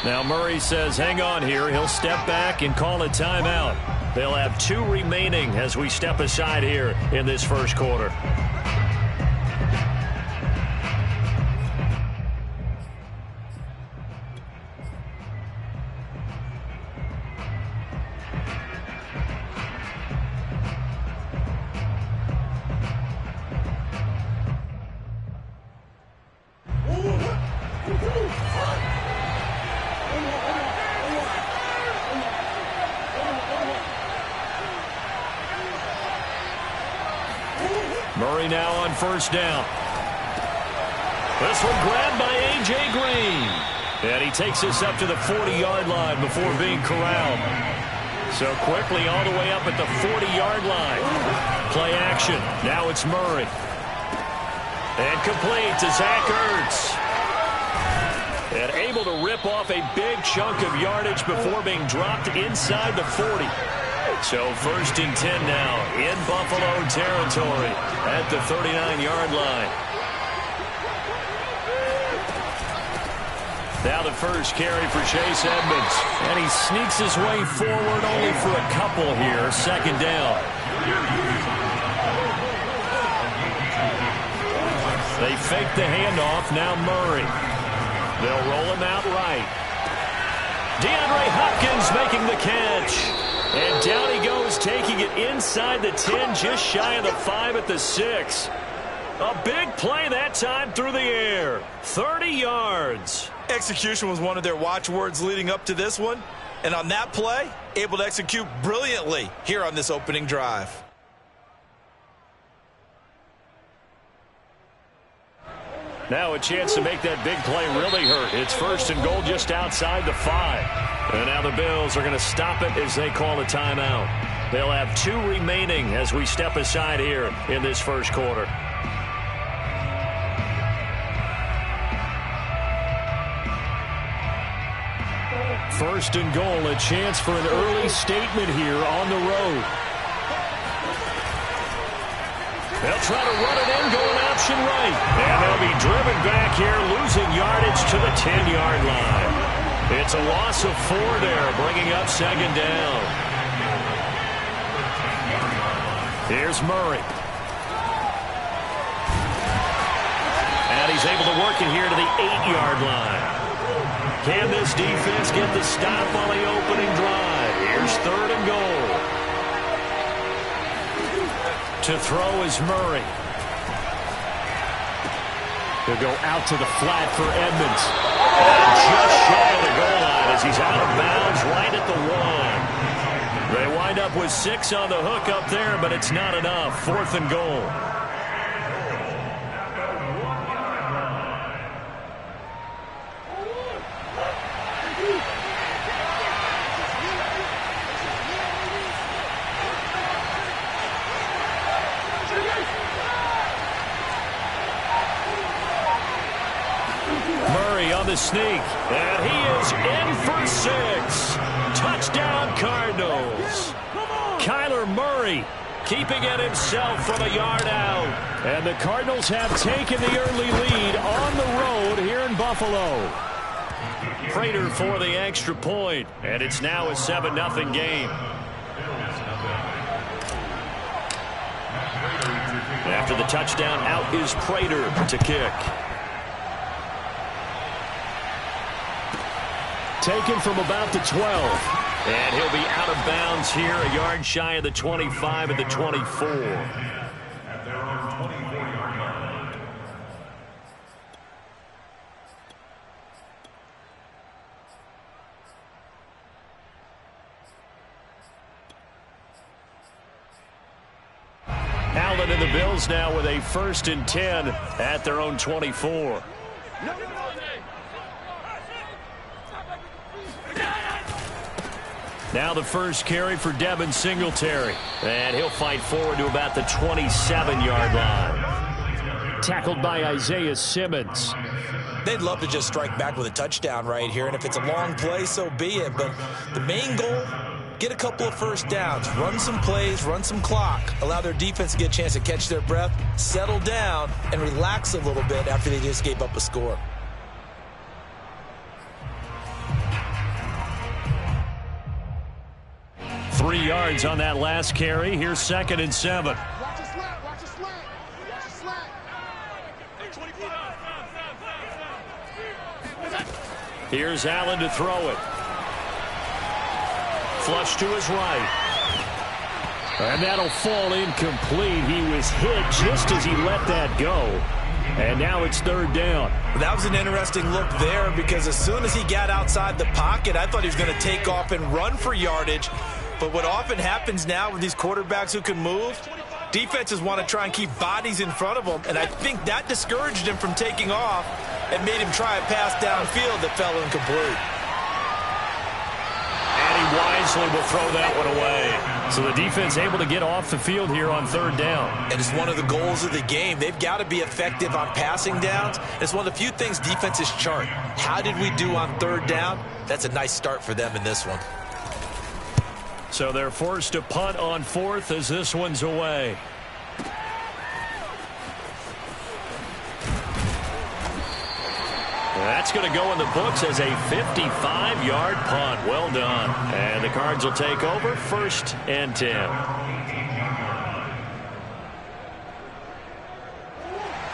Now Murray says hang on here. He'll step back and call a timeout. They'll have 2 remaining as we step aside here in this first quarter. Murray now on first down. This one grabbed by A.J. Green. And he takes us up to the 40-yard line before being corralled. So quickly all the way up at the 40-yard line. Play action. Now it's Murray. And complete to Zach Ertz. And able to rip off a big chunk of yardage before being dropped inside the 40. So first and 10 now in Buffalo territory at the 39-yard line. Now the first carry for Chase Edmonds. And he sneaks his way forward only for a couple here. Second down. They fake the handoff. Now Murray. They'll roll him out right. DeAndre Hopkins making the catch. And down he goes, taking it inside the 10, just shy of the 5 at the 6. A big play that time through the air. 30 yards. Execution was one of their watchwords leading up to this one. And on that play, able to execute brilliantly here on this opening drive. Now a chance to make that big play really hurt. It's first and goal just outside the 5. And now the Bills are going to stop it as they call a timeout. They'll have 2 remaining as we step aside here in this first quarter. First and goal, a chance for an early statement here on the road. They'll try to run it in, going option right. And they'll be driven back here, losing yardage to the 10-yard line. It's a loss of 4 there, bringing up second down. Here's Murray. And he's able to work it here to the 8-yard line. Can this defense get the stop on the opening drive? Here's third and goal. To throw is Murray. He'll go out to the flat for Edmonds. And just shy of the goal line as he's out of bounds right at the 1. They wind up with 6 on the hook up there, but it's not enough. Fourth and goal. On the sneak, and he is in for 6. Touchdown Cardinals. Kyler Murray keeping it himself from a yard out. And the Cardinals have taken the early lead on the road here in Buffalo. Prater for the extra point, and it's now a 7-0 game. After the touchdown, out is Prater to kick. Taken from about the 12. And he'll be out of bounds here, a yard shy of the 25 at the 24. Allen and the Bills now with a first and 10 at their own 24. Now the first carry for Devin Singletary. And he'll fight forward to about the 27-yard line. Tackled by Isaiah Simmons. They'd love to just strike back with a touchdown right here. And if it's a long play, so be it. But the main goal, get a couple of first downs. Run some plays, run some clock. Allow their defense to get a chance to catch their breath, settle down, and relax a little bit after they just gave up a score. 3 yards on that last carry. Here's 2nd and 7. Watch your slack, watch your slack, watch your slack. Here's Allen to throw it. Flush to his right. And that'll fall incomplete. He was hit just as he let that go. And now it's 3rd down. That was an interesting look there because as soon as he got outside the pocket, I thought he was going to take off and run for yardage. But what often happens now with these quarterbacks who can move, defenses want to try and keep bodies in front of them. And I think that discouraged him from taking off and made him try a pass downfield that fell incomplete. And he wisely will throw that one away. So the defense able to get off the field here on 3rd down. And it's one of the goals of the game. They've got to be effective on passing downs. It's one of the few things defenses chart. How did we do on 3rd down? That's a nice start for them in this one. So they're forced to punt on 4th as this one's away. That's going to go in the books as a 55-yard punt. Well done. And the Cards will take over 1st and 10.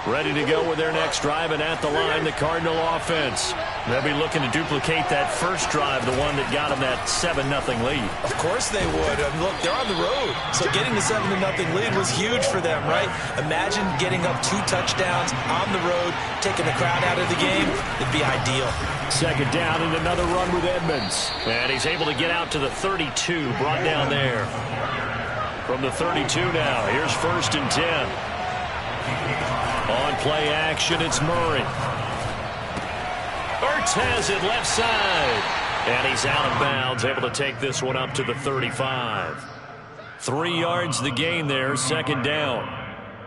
Ready to go with their next drive, and at the line, the Cardinal offense. They'll be looking to duplicate that first drive, the one that got them that 7-0 lead. Of course they would. I mean, look, they're on the road. So getting the 7-0 lead was huge for them, right? Imagine getting up 2 touchdowns on the road, taking the crowd out of the game. It'd be ideal. 2nd down and another run with Edmonds. And he's able to get out to the 32, brought down there. From the 32 now, here's 1st and 10. On play action, it's Murray. Ertz has it left side. And he's out of bounds, able to take this one up to the 35. 3 yards the gain there, 2nd down.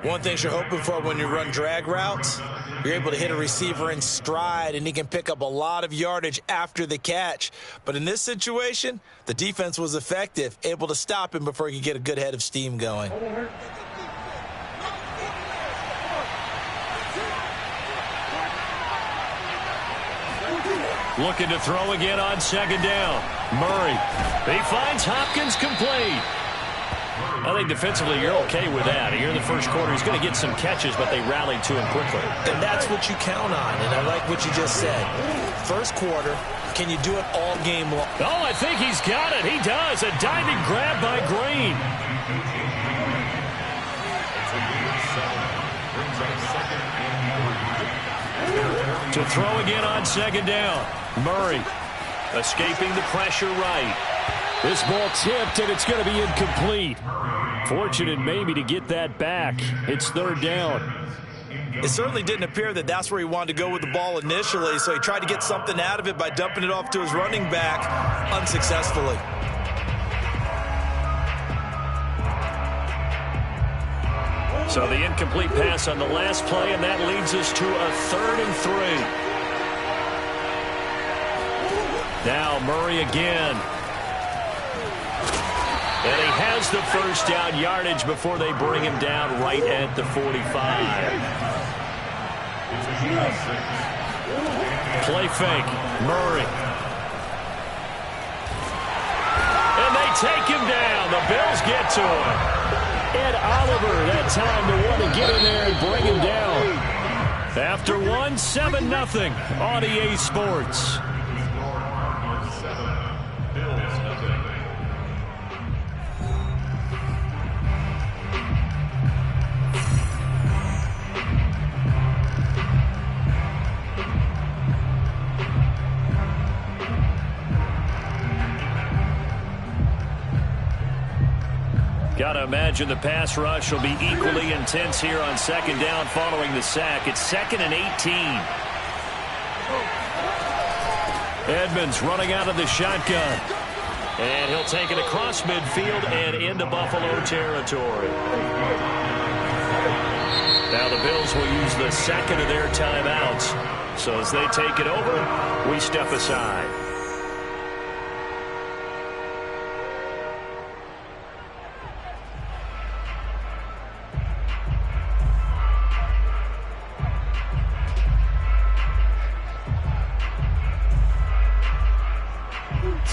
One thing you're hoping for when you run drag routes, you're able to hit a receiver in stride, and he can pick up a lot of yardage after the catch. But in this situation, the defense was effective, able to stop him before he could get a good head of steam going. Looking to throw again on 2nd down. Murray. He finds Hopkins complete. I think defensively you're okay with that. Here in the first quarter, he's going to get some catches, but they rallied to him quickly. And that's what you count on, and I like what you just said. First quarter, can you do it all game long? Oh, I think he's got it. He does. A diving grab by Green. To throw again on 2nd down. Murray escaping the pressure right. This ball tipped, and it's going to be incomplete. Fortunate maybe to get that back. It's 3rd down. It certainly didn't appear that that's where he wanted to go with the ball initially, so he tried to get something out of it by dumping it off to his running back unsuccessfully. So the incomplete pass on the last play, and that leads us to a 3rd and 3. Now Murray again. And he has the first down yardage before they bring him down right at the 45. Play fake. Murray. And they take him down. The Bills get to him. Ed Oliver, that time to want to get in there and bring him down. After 7-0 on EA Sports. Got to imagine the pass rush will be equally intense here on 2nd down following the sack. It's 2nd and 18. Edmonds running out of the shotgun. And he'll take it across midfield and into Buffalo territory. Now the Bills will use the 2nd of their timeouts. So as they take it over, we step aside.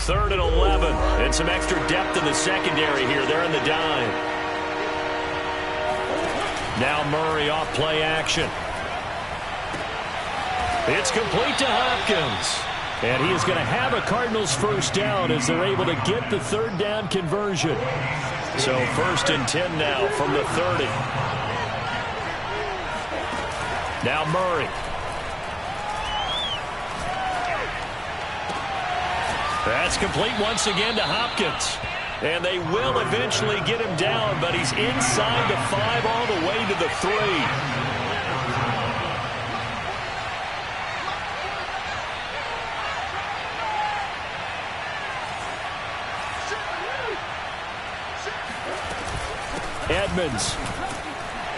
3rd and 11. And some extra depth in the secondary here. They're in the dime. Now Murray off play action. It's complete to Hopkins. And he is going to have a Cardinals first down as they're able to get the 3rd down conversion. So 1st and 10 now from the 30. Now Murray. That's complete once again to Hopkins. And they will eventually get him down, but he's inside the 5 all the way to the 3. Edmonds.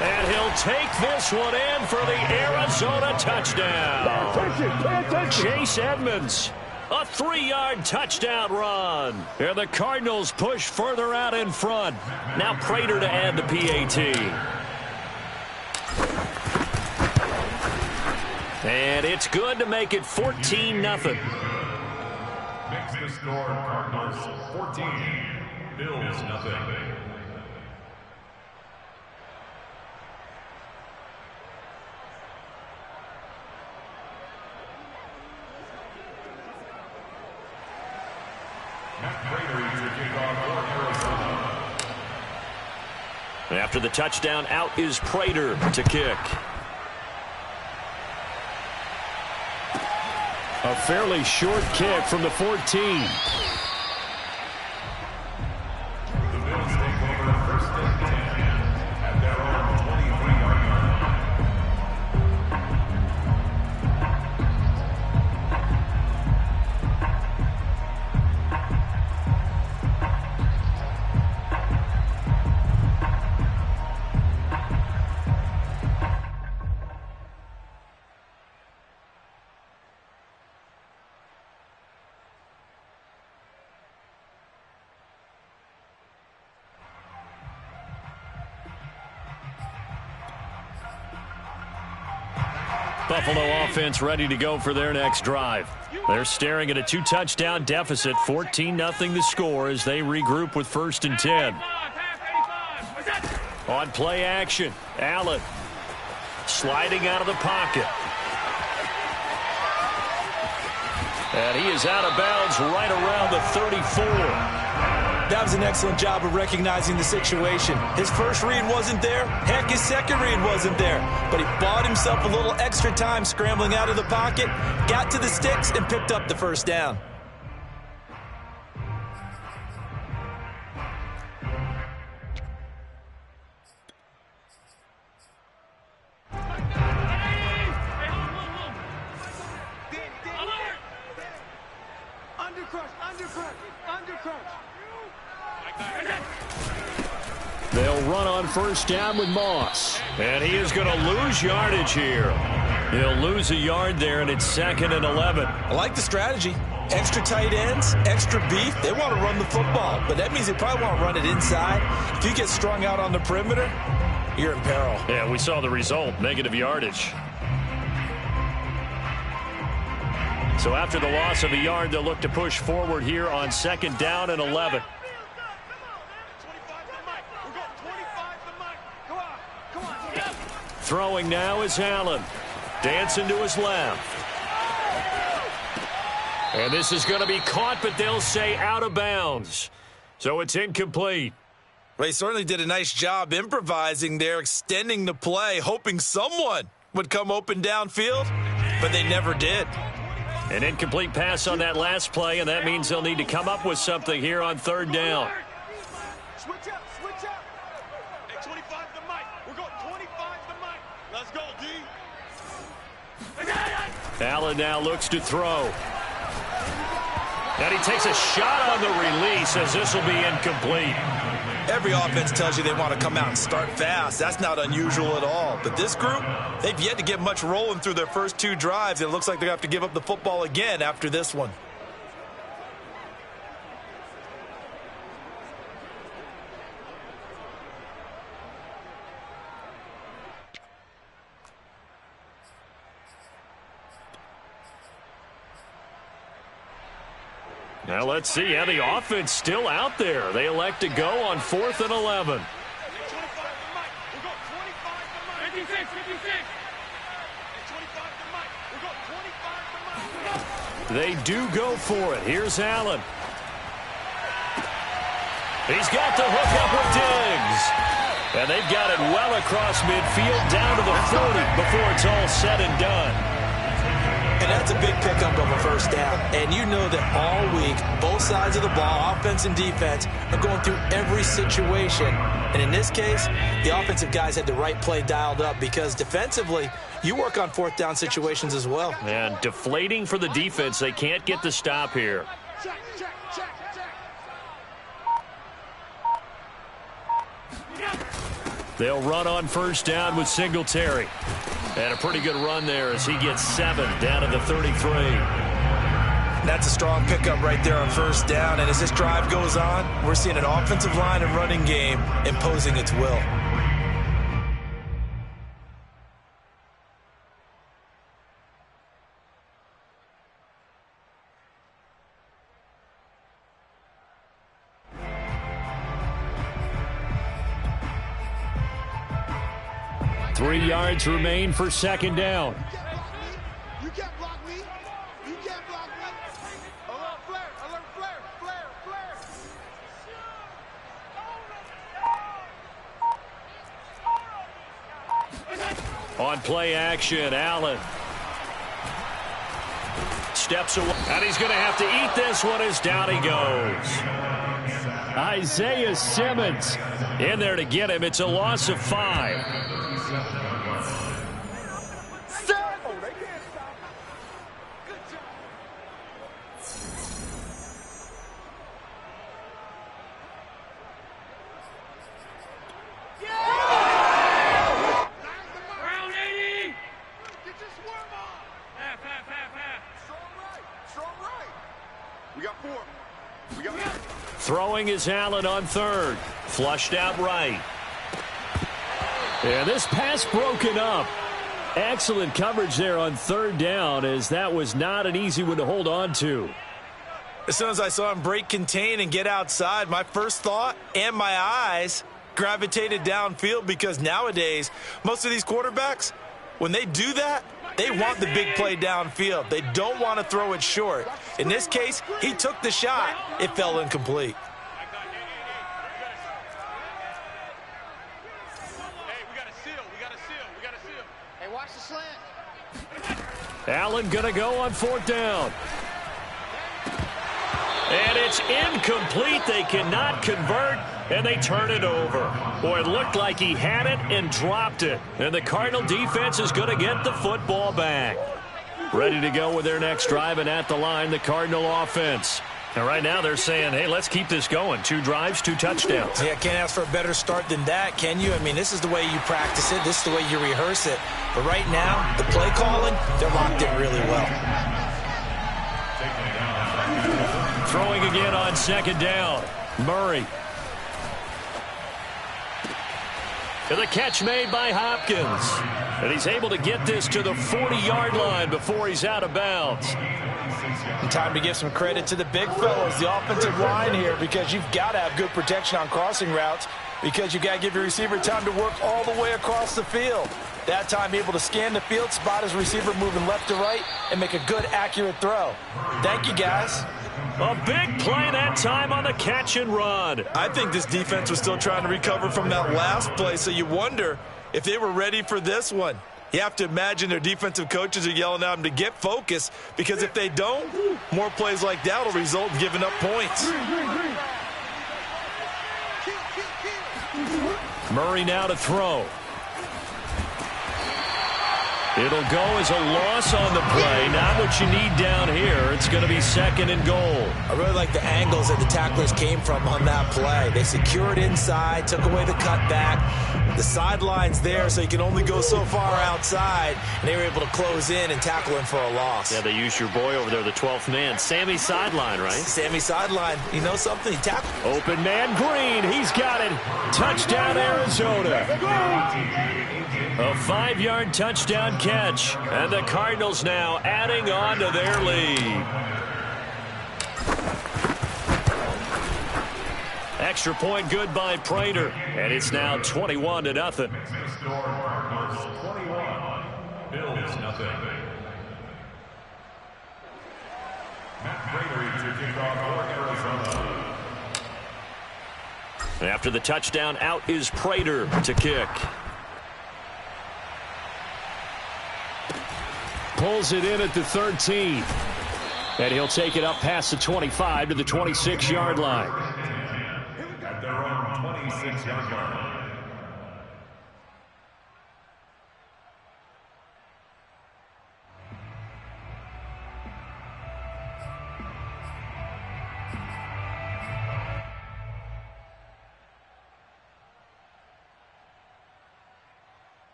And he'll take this one in for the Arizona touchdown. Chase Edmonds. A 3-yard touchdown run. And the Cardinals push further out in front. Now Prater to add the PAT. And it's good to make it 14-0. Makes the score Cardinals 14, Bills nothing. After the touchdown, out is Prater to kick. A fairly short kick from the 14. The Bills take over 1st and 10 at their own 23-yard line. Buffalo offense ready to go for their next drive. They're staring at a 2-touchdown deficit, 14-0 the score as they regroup with 1st and 10. On play action, Allen sliding out of the pocket. And he is out of bounds right around the 34. That was an excellent job of recognizing the situation. His first read wasn't there. Heck, his second read wasn't there. But he bought himself a little extra time scrambling out of the pocket, got to the sticks, and picked up the 1st down. They'll run on 1st down with Moss. And he is going to lose yardage here. He'll lose a yard there, and it's 2nd and 11. I like the strategy. Extra tight ends, extra beef. They want to run the football, but that means they probably want to run it inside. If you get strung out on the perimeter, you're in peril. Yeah, we saw the result, negative yardage. So after the loss of a yard, they'll look to push forward here on 2nd down and 11. Throwing now is Allen. Dancing to his left. And this is going to be caught, but they'll say out of bounds. So it's incomplete. Well, he certainly did a nice job improvising there, extending the play, hoping someone would come open downfield, but they never did. An incomplete pass on that last play, and that means they'll need to come up with something here on 3rd down. Switch up, switch up. Hey, 25 to Mike. We're going 25 to Mike. Let's go, D. Allen now looks to throw. And he takes a shot on the release as this will be incomplete. Every offense tells you they want to come out and start fast. That's not unusual at all. But this group, they've yet to get much rolling through their first 2 drives. It looks like they're going to have to give up the football again after this one. Now let's see how the offense still out there. They elect to go on 4th and 11. They do go for it. Here's Allen. He's got the hook up with Diggs. And they've got it well across midfield down to the 40 before it's all said and done. And that's a big pickup of a first down. And you know that all week, both sides of the ball, offense and defense, are going through every situation. And in this case, the offensive guys had the right play dialed up because defensively, you work on 4th down situations as well. And deflating for the defense. They can't get the stop here. They'll run on first down with Singletary. And a pretty good run there as he gets 7 down to the 33. That's a strong pickup right there on first down. And as this drive goes on, we're seeing an offensive line and running game imposing its will. Three yards remain for second down. You can't block me. You can't block me. Alert flare. Alert flare. Flare. Flare. On play action, Allen. Steps away. And he's going to have to eat this one as down he goes. Isaiah Simmons in there to get him. It's a loss of 5. Throwing is Allen on 3rd. Flushed out right. And this pass broken up. Excellent coverage there on 3rd down, as that was not an easy one to hold on to. As soon as I saw him break contain and get outside, my first thought and my eyes gravitated downfield, because nowadays, most of these quarterbacks, when they do that, they want the big play downfield. They don't want to throw it short. In this case, he took the shot. It fell incomplete. Hey, watch the slant. Allen going to go on 4th down. And it's incomplete. They cannot convert, and they turn it over. Boy, it looked like he had it and dropped it. And the Cardinal defense is going to get the football back. Ready to go with their next drive, and at the line, the Cardinal offense. And right now they're saying, hey, let's keep this going. 2 drives, 2 touchdowns. Yeah, can't ask for a better start than that, can you? I mean, this is the way you practice it. This is the way you rehearse it. But right now, the play calling, they're locked in really well. Throwing again on 2nd down. Murray. And the catch made by Hopkins. And he's able to get this to the 40-yard line before he's out of bounds. And time to give some credit to the big fellas, the offensive line here, because you've got to have good protection on crossing routes, because you've got to give your receiver time to work all the way across the field. That time, be able to scan the field, spot his receiver moving left to right, and make a good, accurate throw. Thank you, guys. A big play that time on the catch and run. I think this defense was still trying to recover from that last play, so you wonder if they were ready for this one. You have to imagine their defensive coaches are yelling at them to get focused, because if they don't, more plays like that will result in giving up points. Murray now to throw. It'll go as a loss on the play. Not what you need down here. It's going to be 2nd and goal. I really like the angles that the tacklers came from on that play. They secured inside, took away the cutback. The sideline's there, so you can only go so far outside. And they were able to close in and tackle him for a loss. Yeah, they used your boy over there, the 12th man. Sammy Sideline, right? Sammy Sideline. You know something? He tackled. Open man Green. He's got it. Touchdown, Arizona. A 5-yard touchdown catch. And the Cardinals now adding on to their lead. Extra point good by Prater. And it's now 21-0. Next to score, Cardinals 21, Bills nothing. Matt Prater to kick off for Arizona. After the touchdown, out is Prater to kick. Pulls it in at the 13. And he'll take it up past the 25 to the 26-yard line. At their own 26-yard line.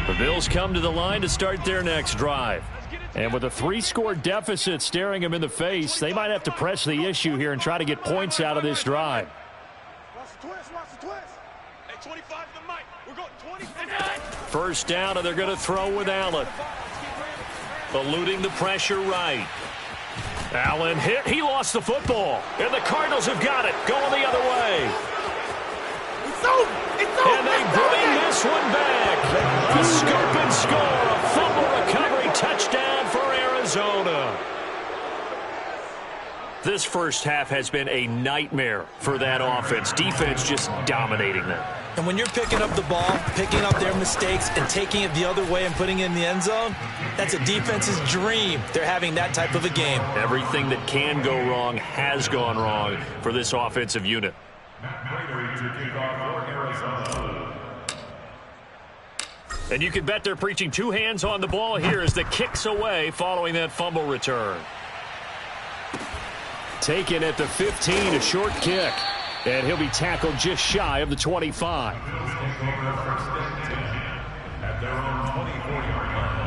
The Bills come to the line to start their next drive. And with a 3-score deficit staring them in the face, they might have to press the issue here and try to get points out of this drive. First down, and they're going to throw with Allen. Eluding the pressure right. Allen hit. He lost the football. And the Cardinals have got it. Going the other way. And they bring this one back. A scoop and score. A fumble recovery touchdown for Arizona. This first half has been a nightmare for that offense. Defense just dominating them. And when you're picking up the ball, picking up their mistakes, and taking it the other way and putting it in the end zone, that's a defense's dream. They're having that type of a game. Everything that can go wrong has gone wrong for this offensive unit. And you can bet they're preaching two hands on the ball here as the kick's away following that fumble return. Taken at the 15, a short kick. And he'll be tackled just shy of the 25. At their own 24-yard line.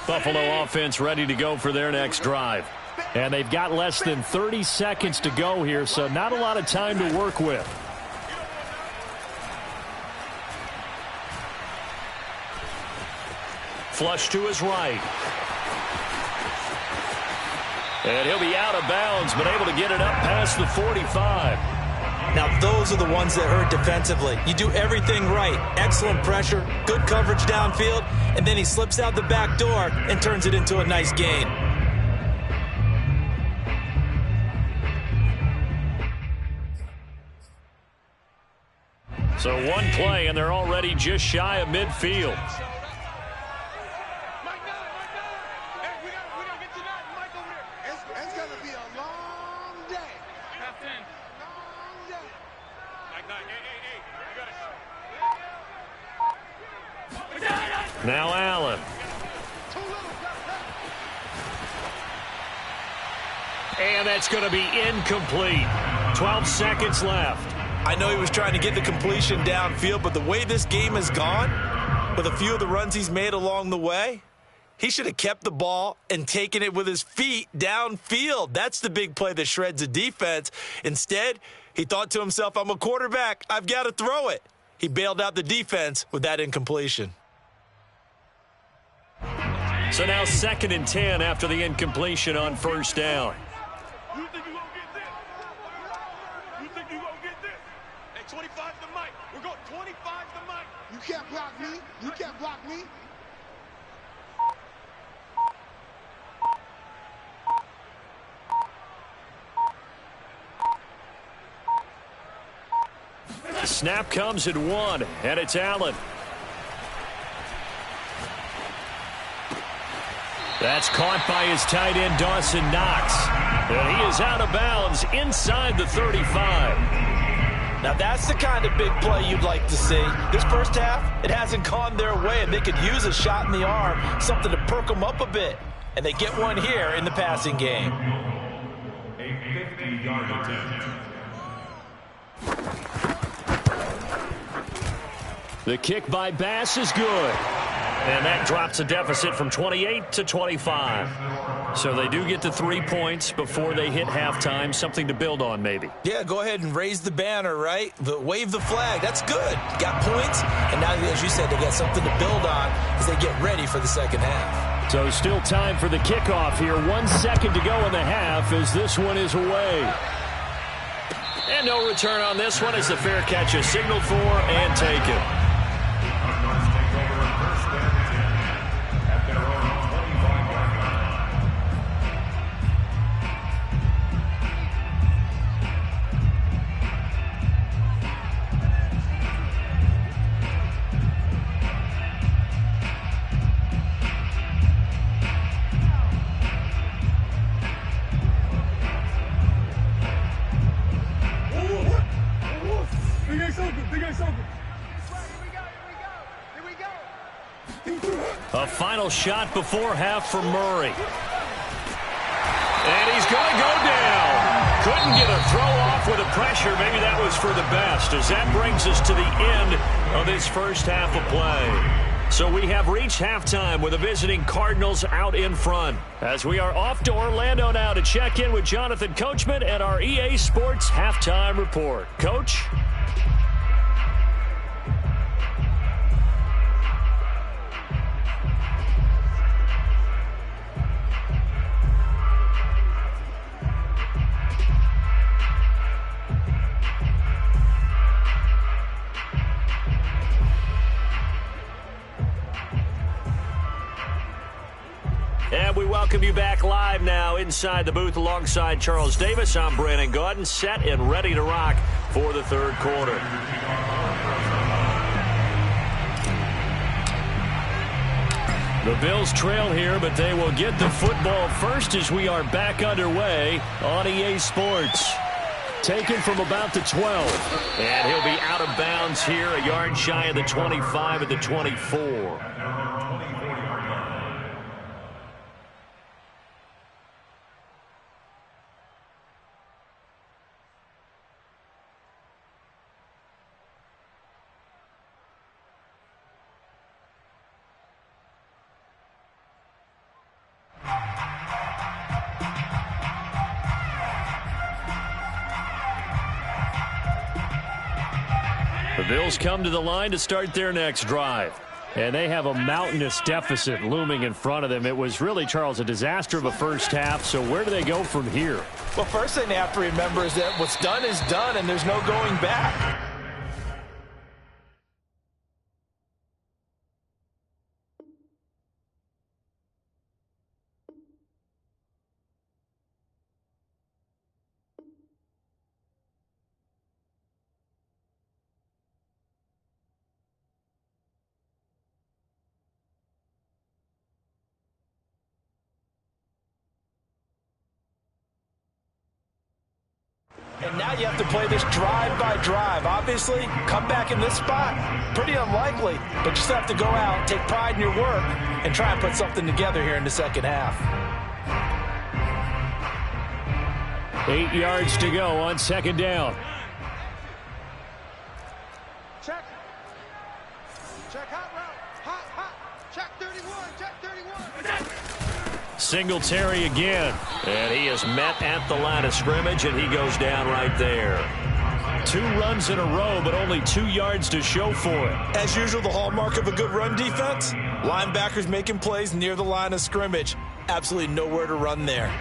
Buffalo offense ready to go for their next drive. And they've got less than 30 seconds to go here, so not a lot of time to work with. Flush to his right. And he'll be out of bounds, but able to get it up past the 45. Now, those are the ones that hurt defensively. You do everything right. Excellent pressure, good coverage downfield, and then he slips out the back door and turns it into a nice gain. So one play, and they're already just shy of midfield. It's going to be a long day. Now Allen. And that's going to be incomplete. 12 seconds left. I know he was trying to get the completion downfield, but the way this game has gone, with a few of the runs he's made along the way, he should have kept the ball and taken it with his feet downfield. That's the big play that shreds a defense. Instead, he thought to himself, I'm a quarterback. I've got to throw it. He bailed out the defense with that incompletion. So now 2nd and 10 after the incompletion on first down. You think you gonna get this? You think you gonna get this? Hey, 25's the mic. We're going 25's the mic. You can't block me. You can't block me. The snap comes at 1, and it's Allen. That's caught by his tight end, Dawson Knox. And he is out of bounds inside the 35. Now that's the kind of big play you'd like to see. This first half, it hasn't gone their way, and they could use a shot in the arm, something to perk them up a bit. And they get one here in the passing game. A 50-yard attempt. The kick by Bass is good. And that drops a deficit from 28 to 25. So they do get the 3 points before they hit halftime, something to build on maybe. Yeah, go ahead and raise the banner, right? Wave the flag. That's good. Got points, and now, as you said, they got something to build on as they get ready for the second half. So still time for the kickoff here. 1 second to go in the half as this one is away. And no return on this one as the fair catch is signaled for and taken. A final shot before half for Murray. And he's going to go down. Couldn't get a throw off with the pressure. Maybe that was for the best, as that brings us to the end of this first half of play. So we have reached halftime with the visiting Cardinals out in front. As we are off to Orlando now to check in with Jonathan Coachman and our EA Sports Halftime Report. Coach? And we welcome you back live now inside the booth alongside Charles Davis. I'm Brandon Gaudin, set and ready to rock for the third quarter. The Bills trail here, but they will get the football first as we are back underway on EA Sports. Taken from about the 12. And he'll be out of bounds here, a yard shy of the 25 at the 24. The Bills come to the line to start their next drive. And they have a mountainous deficit looming in front of them. It was really, Charles, a disaster of a first half. So where do they go from here? Well, first thing they have to remember is that what's done is done, and there's no going back. And now you have to play this drive by drive. Obviously, come back in this spot, pretty unlikely, but you still have to go out, take pride in your work, and try and put something together here in the second half. 8 yards to go on second down. Check. Check hot route. Hot. Check 31. Check 31. Singletary again. And he is met at the line of scrimmage, and he goes down right there. 2 runs in a row, but only 2 yards to show for it. As usual, the hallmark of a good run defense, linebackers making plays near the line of scrimmage. Absolutely nowhere to run there.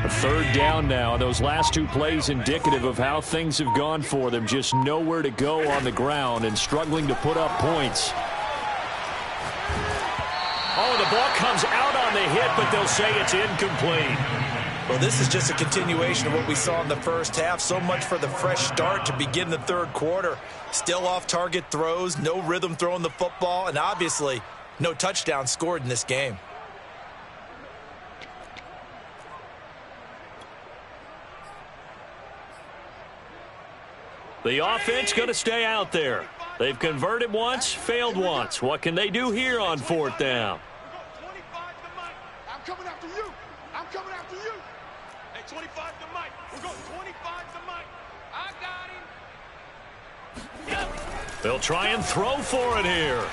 Third down now. Those last 2 plays indicative of how things have gone for them. Just nowhere to go on the ground and struggling to put up points. Oh, the ball comes out on the hit, but they'll say it's incomplete. Well, this is just a continuation of what we saw in the first half. So much for the fresh start to begin the third quarter. Still off-target throws, no rhythm throwing the football, and obviously no touchdown scored in this game. The offense going to stay out there. They've converted once, failed once. What can they do here on 4th down? I'm coming after you. I'm coming after you. Hey, 25 to Mike. We're going 25 to Mike. I got him. They'll try and throw for it here.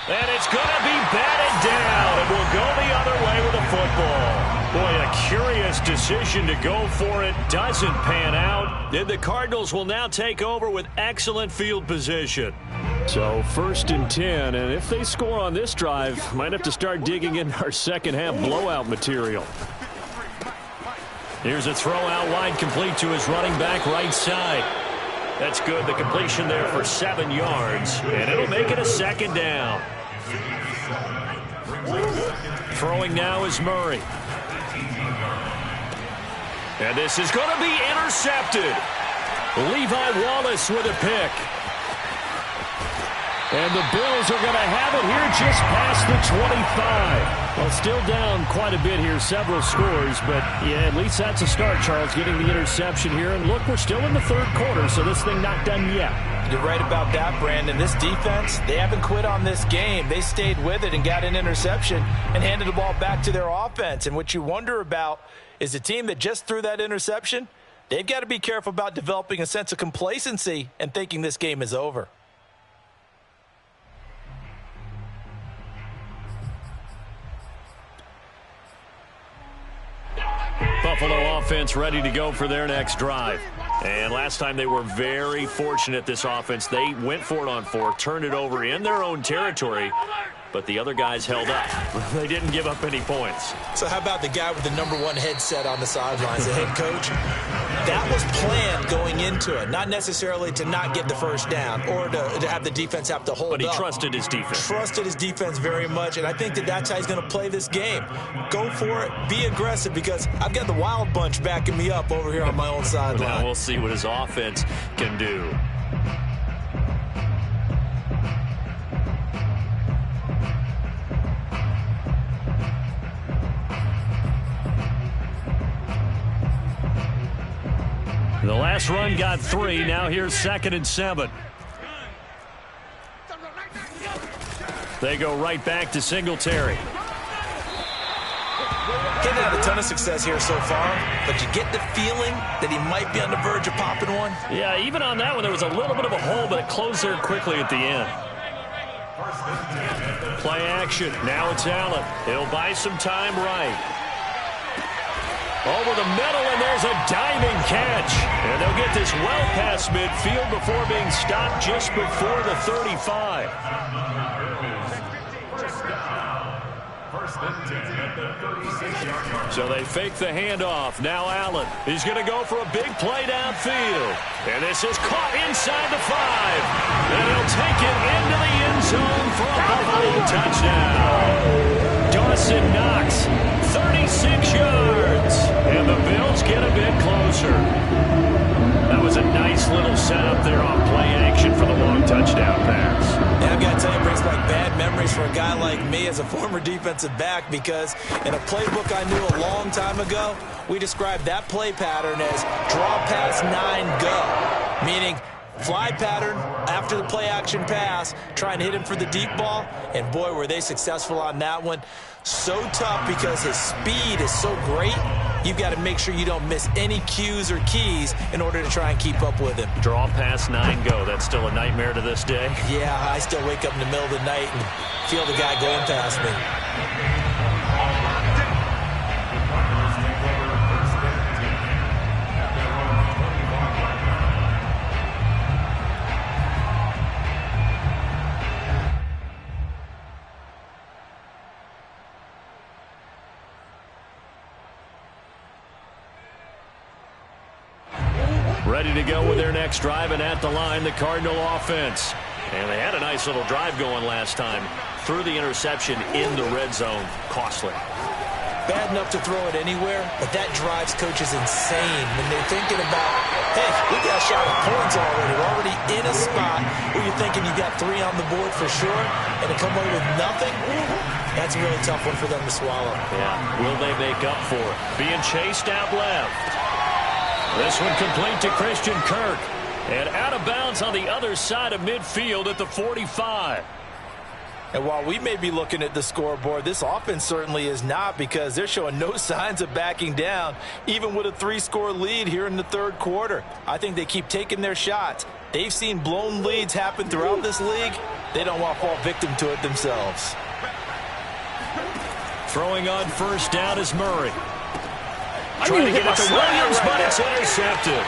And it's going to be batted down. It will go the other way with the football. Boy, a curious decision to go for it. Doesn't pan out. And the Cardinals will now take over with excellent field position. So 1st and 10, and if they score on this drive, might have to start digging in our second-half blowout material. Here's a throw out wide, complete to his running back right side. That's good. The completion there for 7 yards, and it'll make it a 2nd down. Throwing now is Murray. And this is going to be intercepted. Levi Wallace with a pick. And the Bills are going to have it here just past the 25. Well, still down quite a bit here, several scores, but yeah, at least that's a start, Charles, getting the interception here. And look, we're still in the 3rd quarter, so this thing not done yet. You're right about that, Brandon. This defense, they haven't quit on this game. They stayed with it and got an interception and handed the ball back to their offense. And what you wonder about is the team that just threw that interception, they've got to be careful about developing a sense of complacency and thinking this game is over. Buffalo offense ready to go for their next drive. And last time they were very fortunate, this offense. They went for it on 4, turned it over in their own territory, but the other guys held up. They didn't give up any points. So how about the guy with the #1 headset on the sidelines, the head coach? That was planned going into it, not necessarily to not get the 1st down or to have the defense have to hold up. But he trusted his defense. Trusted his defense very much, and I think that's how he's going to play this game. Go for it, be aggressive, because I've got the Wild Bunch backing me up over here on my own sideline. Now we'll see what his offense can do. The last run got 3. Now here's 2nd and 7. They go right back to Singletary. Hasn't had a ton of success here so far, but you get the feeling that he might be on the verge of popping one. Yeah, even on that one, there was a little bit of a hole, but it closed there quickly at the end. Play action. Now it's Allen. He'll buy some time right. Over the middle, and there's a diving catch. And they'll get this well past midfield before being stopped just before the 35. So they fake the handoff. Now Allen. He's going to go for a big play downfield. And this is caught inside the 5. And he'll take it into the end zone for a Buffalo touchdown. Dawson Knox, 36 yards. And the Bills get a bit closer. That was a nice little setup there on play action for the long touchdown pass. And I've got to tell you, it brings back bad memories for a guy like me as a former defensive back, because in a playbook I knew a long time ago, we described that play pattern as draw pass 9 go, meaning fly pattern after the play action pass, trying to hit him for the deep ball, and boy, were they successful on that one. So tough because his speed is so great, you've got to make sure you don't miss any cues or keys in order to try and keep up with him. Draw pass 9 go. That's still a nightmare to this day. Yeah, I still wake up in the middle of the night and feel the guy going past me. Ready to go with their next drive, and at the line, the Cardinal offense. And they had a nice little drive going last time. Threw the interception in the red zone. Costly. Bad enough to throw it anywhere, but that drives coaches insane when they're thinking about, hey, we got a shot at points already. We're already in a spot where you're thinking you got 3 on the board for sure, and to come away with nothing, that's a really tough one for them to swallow. Yeah, will they make up for it? Being chased out left. This one complete to Christian Kirk. And out of bounds on the other side of midfield at the 45. And while we may be looking at the scoreboard, this offense certainly is not, because they're showing no signs of backing down, even with a 3-score lead here in the third quarter. I think they keep taking their shots. They've seen blown leads happen throughout this league. They don't want to fall victim to it themselves. Throwing on first down is Murray. Trying to get it to Williams, but it's intercepted.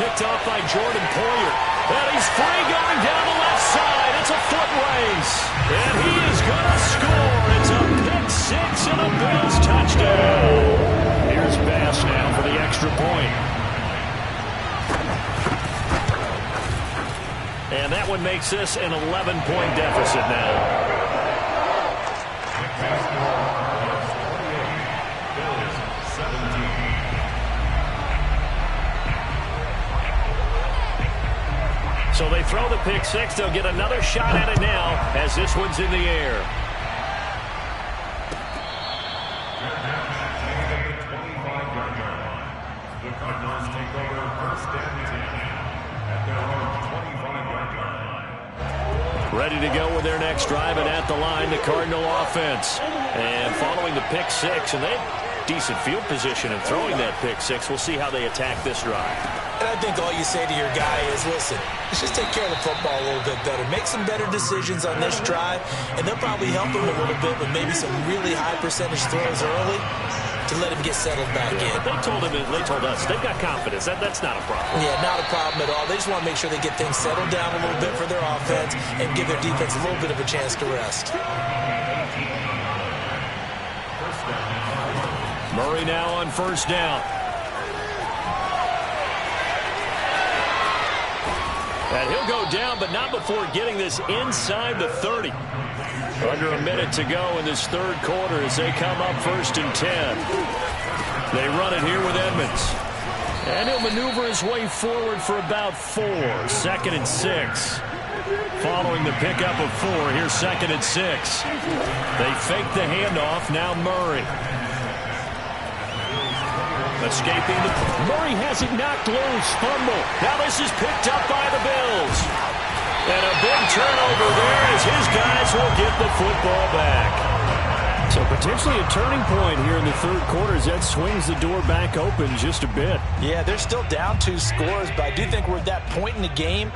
Picked off by Jordan Poyer. And he's free going down the left side. It's a foot race. And he is going to score. It's a pick six and a Bills touchdown. Here's Bass now for the extra point. And that one makes this an 11-point deficit now. So they throw the pick six. They'll get another shot at it now as this one's in the air. The Cardinals take over first and 10 at their own 25-yard line. Ready to go with their next drive, and at the line, the Cardinal offense. And following the pick six, and they have decent field position in throwing that pick six. We'll see how they attack this drive. And I think all you say to your guy is, listen, let's just take care of the football a little bit better. Make some better decisions on this drive, and they'll probably help him a little bit with maybe some really high percentage throws early to let him get settled back in. But they told us they've got confidence. That's not a problem. Yeah, not a problem at all. They just want to make sure they get things settled down a little bit for their offense and give their defense a little bit of a chance to rest. Murray now on first down. And he'll go down, but not before getting this inside the 30. Under a minute to go in this third quarter as they come up first and 10. They run it here with Edmonds. And he'll maneuver his way forward for about 4. Second and 6. Following the pickup of 4, here's second and 6. They fake the handoff, now Murray. Escaping Murray has it knocked loose. Fumble. Now this is picked up by the Bills. And a big turnover there as his guys will get the football back. So potentially a turning point here in the third quarter as that swings the door back open just a bit. Yeah, they're still down 2 scores, but I do think we're at that point in the game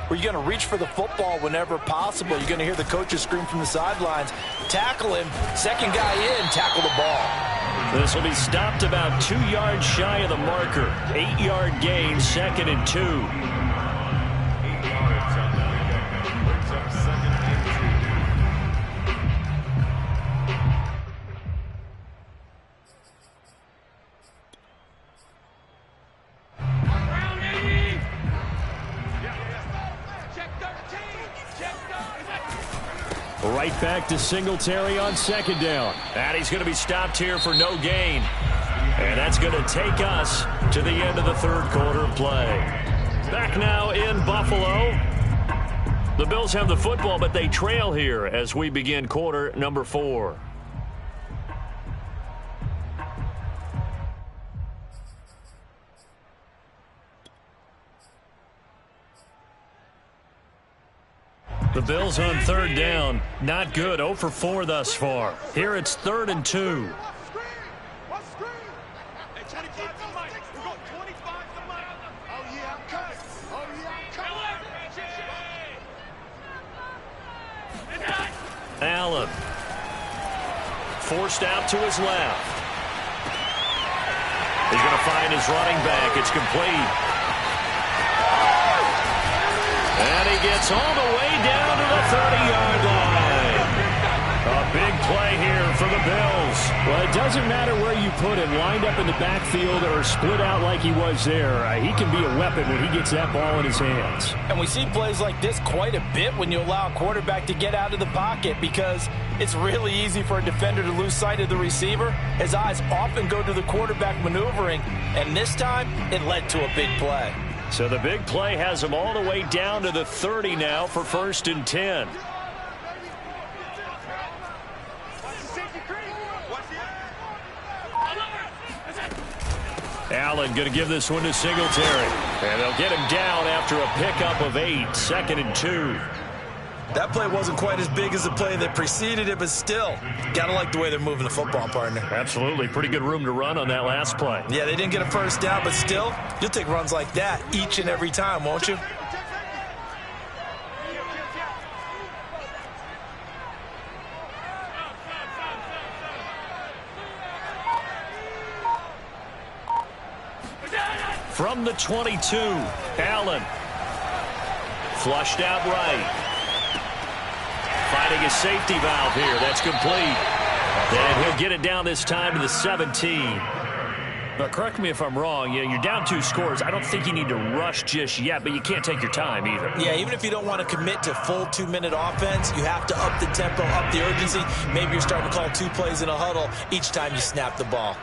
where you're going to reach for the football whenever possible. You're going to hear the coaches scream from the sidelines, tackle him, second guy in, tackle the ball. This will be stopped about 2 yards shy of the marker. 8-yard gain, second and 2. 8 yards on the pickup. Brings up second and 2. Right back to Singletary on second down. And he's going to be stopped here for no gain. And that's going to take us to the end of the third quarter play. Back now in Buffalo. The Bills have the football, but they trail here as we begin quarter number 4. The Bills on third down. Not good. 0 for 4 thus far. Here it's 3rd and 2. Allen. Forced out to his left. He's going to find his running back. It's complete. And he gets all the way down to the 30-yard line. A big play here for the Bills. Well, it doesn't matter where you put him, lined up in the backfield or split out like he was there. He can be a weapon when he gets that ball in his hands. And we see plays like this quite a bit when you allow a quarterback to get out of the pocket, because it's really easy for a defender to lose sight of the receiver. His eyes often go to the quarterback maneuvering, and this time it led to a big play. So the big play has him all the way down to the 30 now for 1st and 10. Allen going to give this one to Singletary. And they'll get him down after a pickup of 8, 2nd and 2. That play wasn't quite as big as the play that preceded it, but still, got to like the way they're moving the football, partner. Absolutely. Pretty good room to run on that last play. Yeah, they didn't get a first down, but still, you'll take runs like that each and every time, won't you? From the 22, Allen. Flushed out right. Finding a safety valve here. That's complete. And he'll get it down this time to the 17. But correct me if I'm wrong. You're down 2 scores. I don't think you need to rush just yet, but you can't take your time either. Yeah, even if you don't want to commit to full 2-minute offense, you have to up the tempo, up the urgency. Maybe you're starting to call 2 plays in a huddle each time you snap the ball.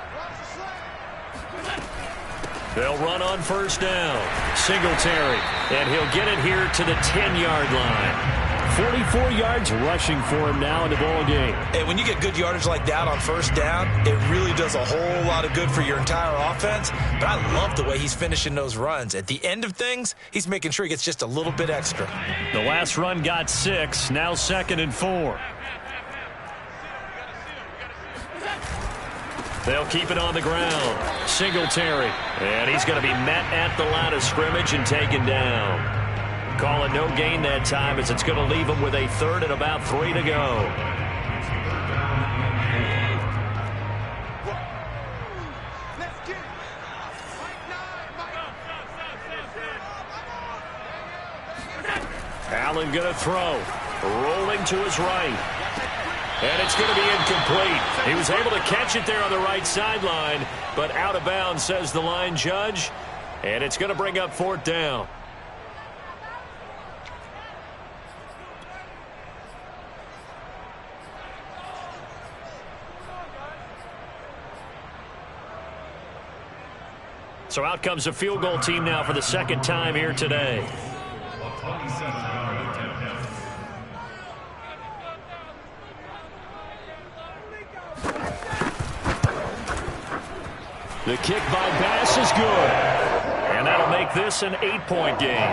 They'll run on first down. Singletary. And he'll get it here to the 10-yard line. 44 yards rushing for him now in the ball game. Hey, when you get good yardage like that on first down, it really does a whole lot of good for your entire offense. But I love the way he's finishing those runs. At the end of things, he's making sure he gets just a little bit extra. The last run got 6. Now 2nd and 4. They'll keep it on the ground. Singletary. And he's going to be met at the line of scrimmage and taken down. Call it no gain that time as it's going to leave him with a 3rd and about 3 to go. Allen going to throw. Rolling to his right. And it's going to be incomplete. He was able to catch it there on the right sideline, but out of bounds, says the line judge. And it's going to bring up 4th down. So out comes a field goal team now for the 2nd time here today. The kick by Bass is good. And that'll make this an 8-point game.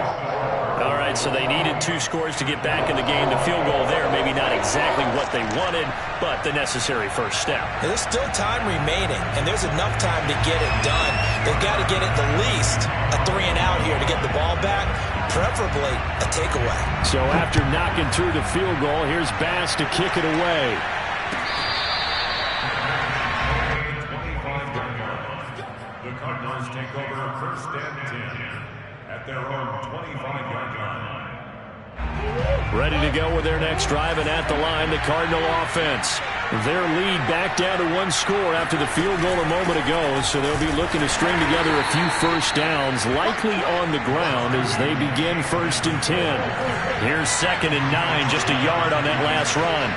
All right, so they needed 2 scores to get back in the game. The field goal there, maybe not exactly what they wanted, but the necessary first step. There's still time remaining, and there's enough time to get it done. They've got to get at the least a 3-and-out here to get the ball back, preferably a takeaway. So after knocking through the field goal, here's Bass to kick it away. The Cardinals take over 1st and 10 at their own 25-yard line. Ready to go with their next drive, and at the line, the Cardinal offense. Their lead back down to 1 score after the field goal a moment ago, so they'll be looking to string together a few first downs, likely on the ground as they begin 1st and 10. Here's 2nd and 9, just a yard on that last run.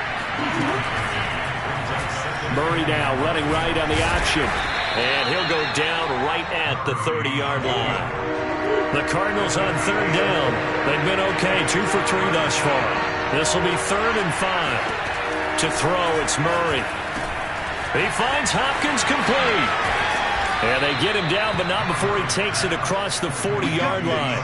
Murray now running right on the option. And he'll go down right at the 30-yard line. The Cardinals on 3rd down. They've been okay, 2 for 3 thus far. This will be 3rd and 5. To throw, it's Murray. He finds Hopkins complete. And they get him down, but not before he takes it across the 40-yard line.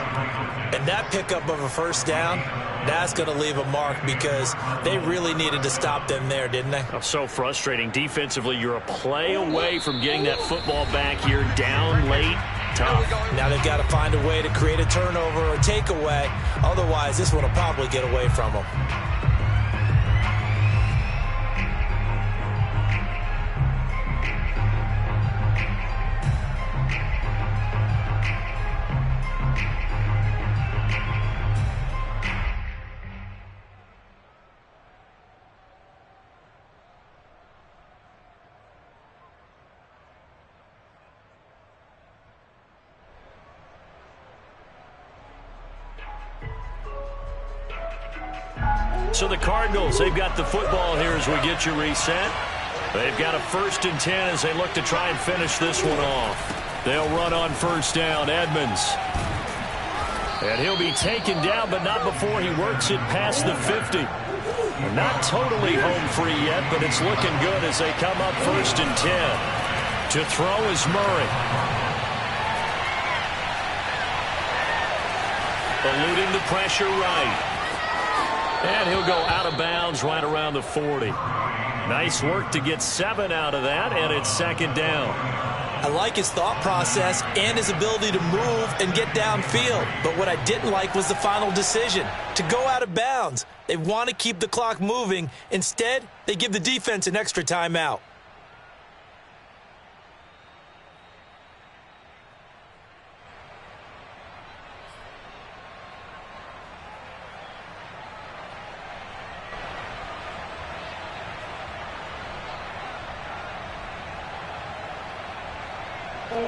And that pickup of a first down, that's going to leave a mark because they really needed to stop them there, didn't they? Oh, so frustrating. Defensively, you're a play away from getting that football back here down late. Tough. Now they've got to find a way to create a turnover or takeaway. Otherwise, this one will probably get away from them. So the Cardinals, they've got the football here as we get you reset. They've got a 1st and 10 as they look to try and finish this one off. They'll run on first down, Edmonds. And he'll be taken down, but not before he works it past the 50. Not totally home free yet, but it's looking good as they come up 1st and 10. To throw is Murray. eluding the pressure right. And he'll go out of bounds right around the 40. Nice work to get 7 out of that, and it's second down. I like his thought process and his ability to move and get downfield. But what I didn't like was the final decision, to go out of bounds. They want to keep the clock moving. Instead, they give the defense an extra timeout.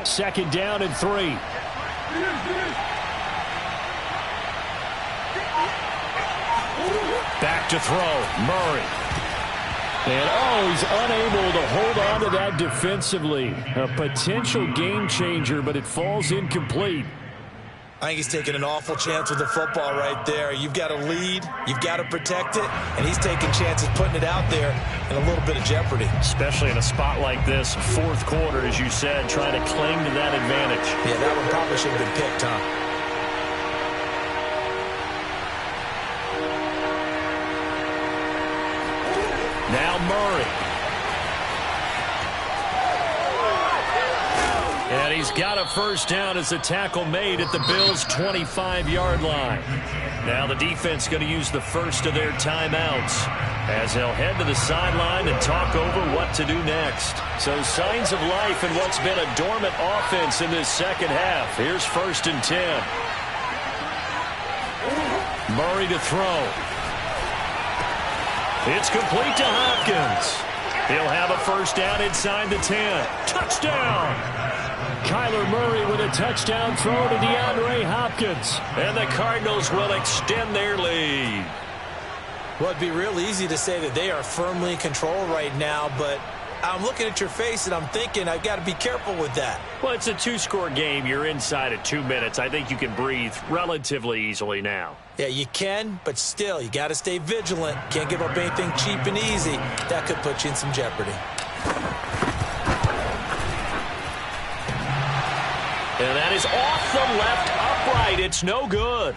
Second down and 3. Back to throw, Murray. And he's unable to hold on to that defensively. A potential game changer, but it falls incomplete. I think he's taking an awful chance with the football right there. You've got to lead, you've got to protect it, and he's taking chances putting it out there in a little bit of jeopardy. Especially in a spot like this, fourth quarter, as you said, trying to cling to that advantage. Yeah, that one probably should have been picked, huh? Now Murray. And he's got a first down as the tackle made at the Bills' 25-yard line. Now the defense going to use the first of their timeouts as they'll head to the sideline and talk over what to do next. So signs of life in what's been a dormant offense in this second half. Here's 1st and 10. Murray to throw. It's complete to Hopkins. He'll have a first down inside the 10. Touchdown! Kyler Murray with a touchdown throw to DeAndre Hopkins. And the Cardinals will extend their lead. Well, it'd be real easy to say that they are firmly in control right now, but I'm looking at your face and I'm thinking I've got to be careful with that. Well, it's a 2-score game. You're inside at 2 minutes. I think you can breathe relatively easily now. Yeah, you can, but still, you got to stay vigilant. Can't give up anything cheap and easy. That could put you in some jeopardy. And that is off the left upright. It's no good.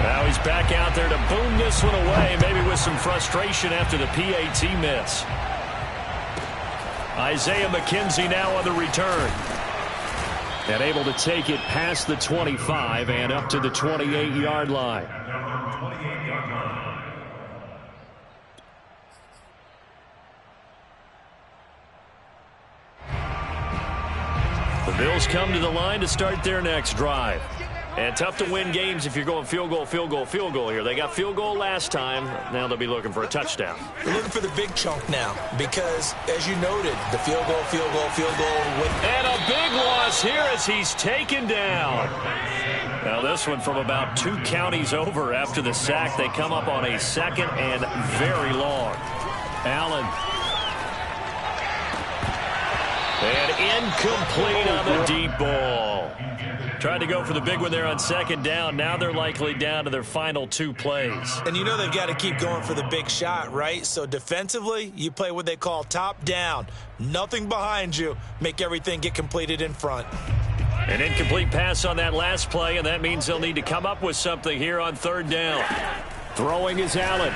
Now he's back out there to boom this one away, maybe with some frustration after the PAT miss. Isaiah McKenzie now on the return. And able to take it past the 25 and up to the 28-yard line. The Bills come to the line to start their next drive. And tough to win games if you're going field goal, field goal, field goal here. They got field goal last time. Now they'll be looking for a touchdown. They're looking for the big chunk now because, as you noted, the field goal, field goal, field goal. And a big loss here as he's taken down. Now this one from about 2 counties over after the sack. They come up on a 2nd and very long. Allen. And incomplete on the deep ball. Tried to go for the big one there on 2nd down. Now they're likely down to their final 2 plays. And you know they've got to keep going for the big shot, right? So defensively, you play what they call top down. Nothing behind you. Make everything get completed in front. An incomplete pass on that last play, and that means they'll need to come up with something here on 3rd down. Throwing is Allen.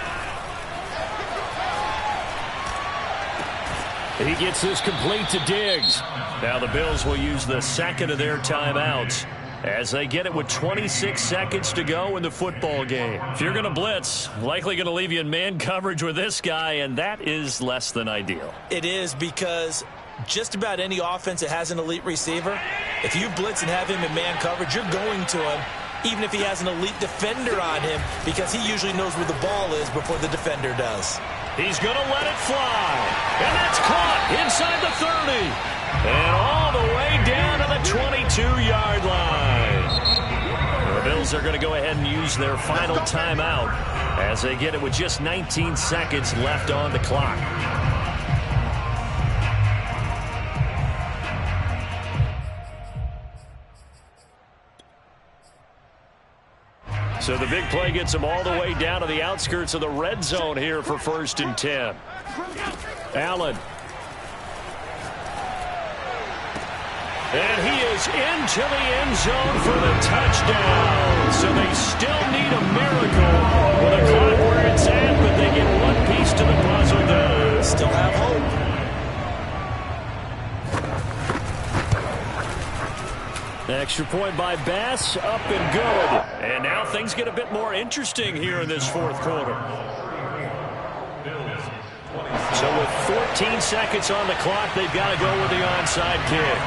He gets this complete to Diggs. Now the Bills will use the 2nd of their timeouts as they get it with 26 seconds to go in the football game. If you're going to blitz, likely going to leave you in man coverage with this guy, and that is less than ideal. It is because just about any offense that has an elite receiver, if you blitz and have him in man coverage, you're going to him, even if he has an elite defender on him, because he usually knows where the ball is before the defender does. He's going to let it fly. And that's caught inside the 30. And all the way down to the 22-yard line. The Bills are going to go ahead and use their final timeout as they get it with just 19 seconds left on the clock. So the big play gets them all the way down to the outskirts of the red zone here for 1st and 10. Allen. And he is into the end zone for the touchdown. So they still need a miracle with the clock where it's at, but they get one piece to the puzzle done. Still have hope. Extra point by Bass, up and good. And now things get a bit more interesting here in this 4th quarter. So with 14 seconds on the clock, they've got to go with the onside kick.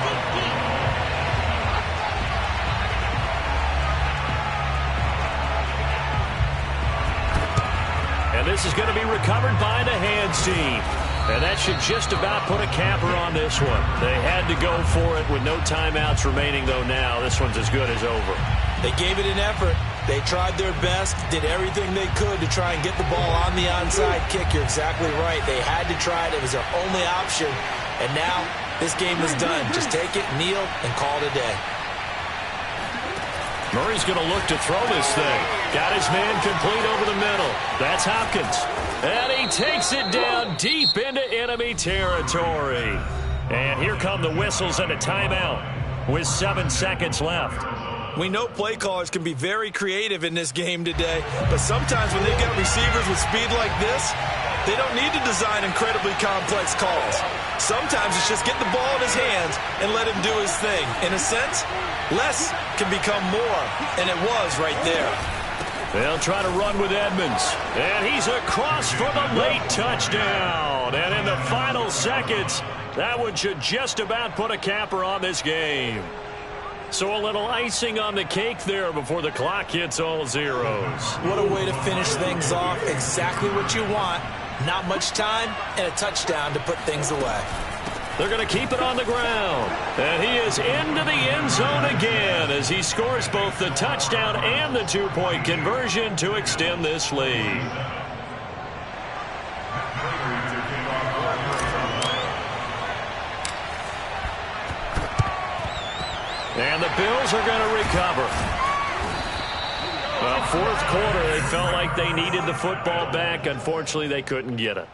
And this is going to be recovered by the hands team. And that should just about put a capper on this one. They had to go for it with no timeouts remaining, though now. This one's as good as over. They gave it an effort. They tried their best, did everything they could to try and get the ball on the onside kick. You're exactly right. They had to try it. It was their only option. And now this game is done. Just take it, kneel, and call it a day. Murray's going to look to throw this thing. Got his man complete over the middle. That's Hopkins. And he takes it down deep into enemy territory. And here come the whistles and a timeout with 7 seconds left. We know play callers can be very creative in this game today, but sometimes when they've got receivers with speed like this, they don't need to design incredibly complex calls. Sometimes it's just get the ball in his hands and let him do his thing. In a sense, less can become more, and it was right there. They'll try to run with Edmonds, and he's across for the late touchdown. And in the final seconds, that one should just about put a capper on this game. So a little icing on the cake there before the clock hits all zeros. What a way to finish things off. Exactly what you want. Not much time and a touchdown to put things away. They're going to keep it on the ground. And he is into the end zone again as he scores both the touchdown and the 2-point conversion to extend this lead. And the Bills are going to recover. Well, 4th quarter, they felt like they needed the football back. Unfortunately, they couldn't get it.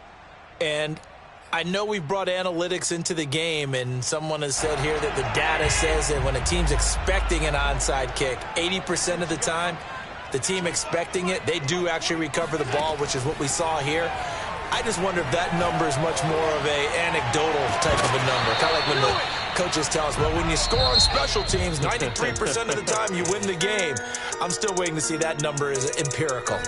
And I know we've brought analytics into the game, and someone has said here that the data says that when a team's expecting an onside kick, 80% of the time, the team expecting it, they do actually recover the ball, which is what we saw here. I just wonder if that number is much more of a anecdotal type of a number. Kind of like when the coaches tell us, well, when you score on special teams, 93% of the time you win the game. I'm still waiting to see that number is empirical.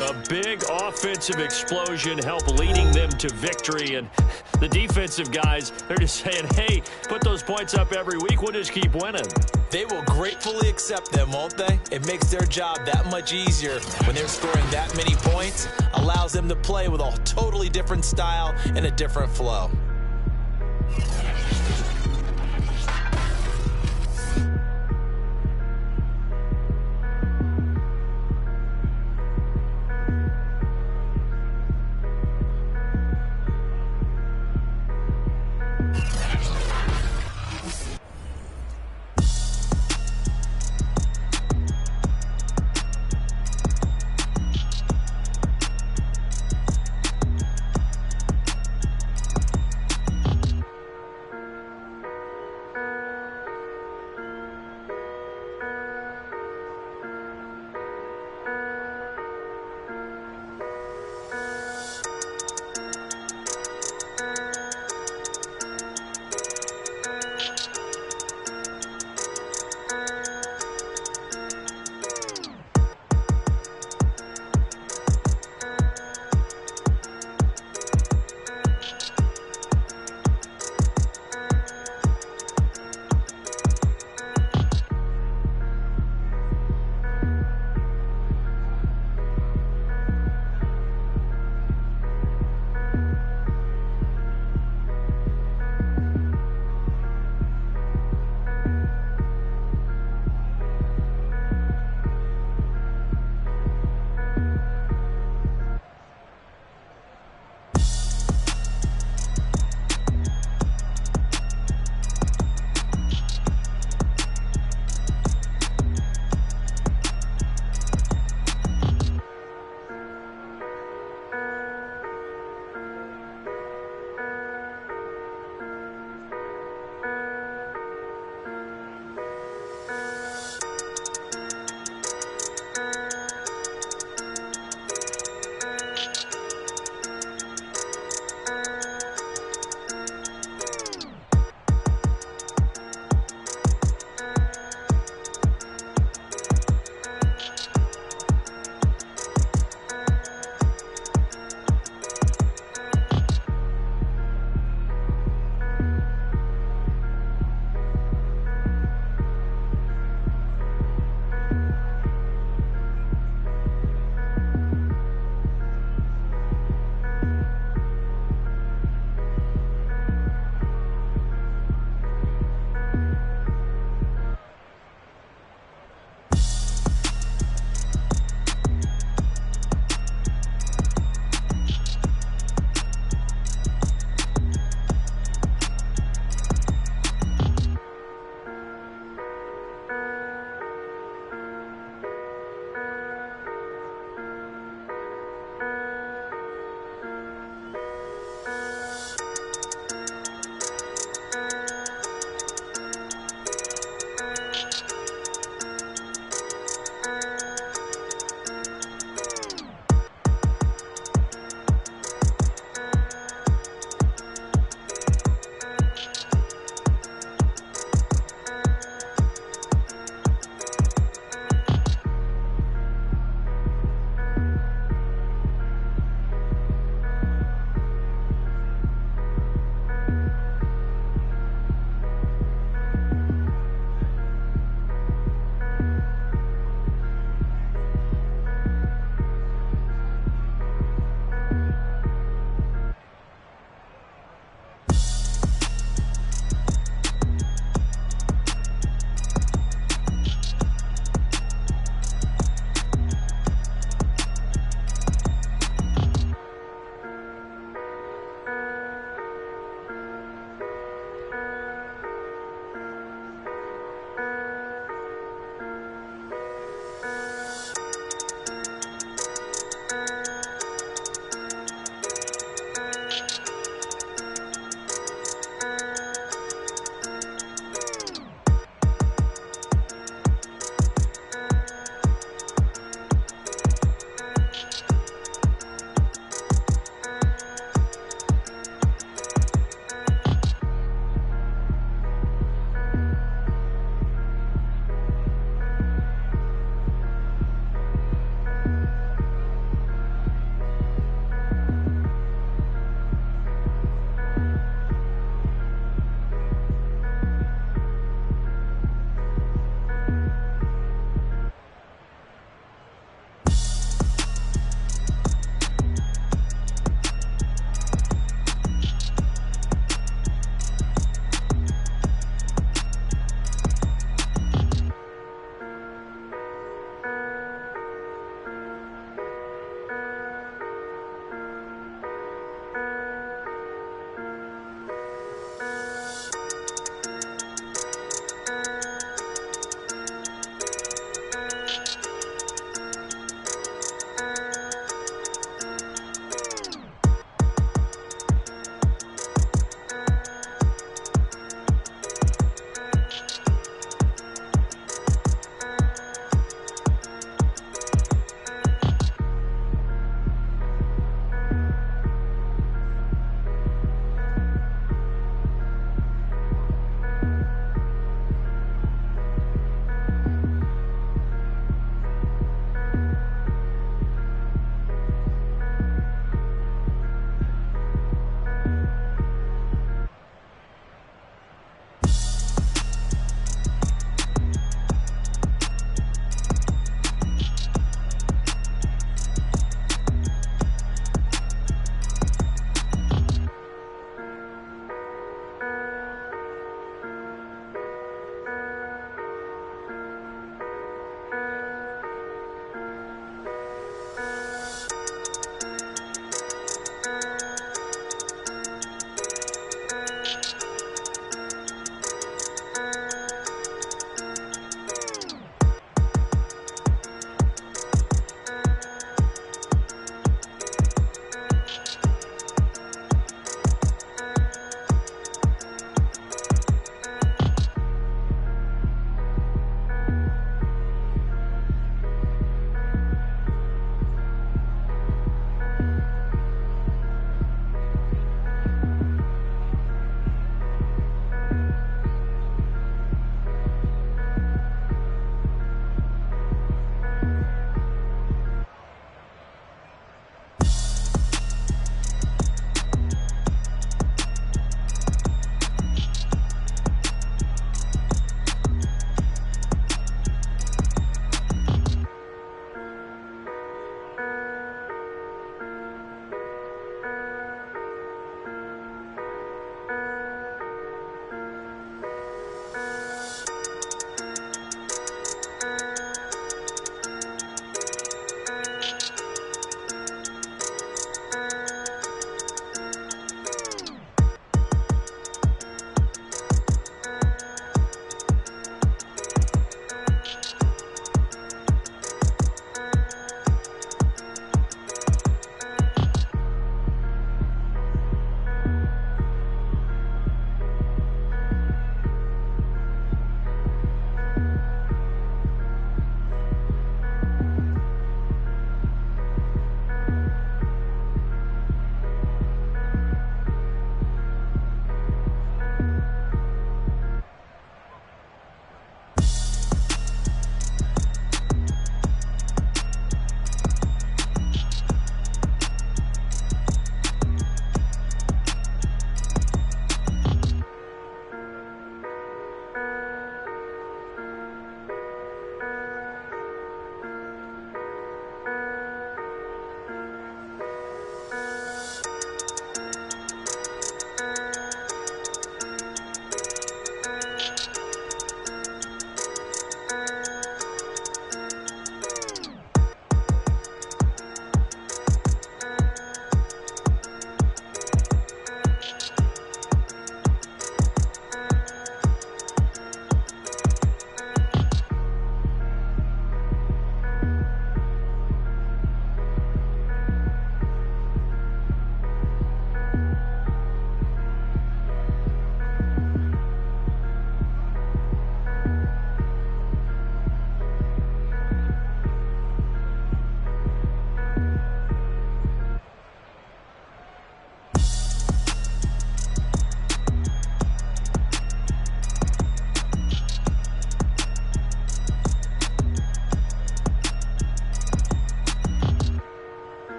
A big offensive explosion helped leading them to victory. And the defensive guys, they're just saying, hey, put those points up every week. We'll just keep winning. They will gratefully accept them, won't they? It makes their job that much easier when they're scoring that many points. Allows them to play with a totally different style and a different flow.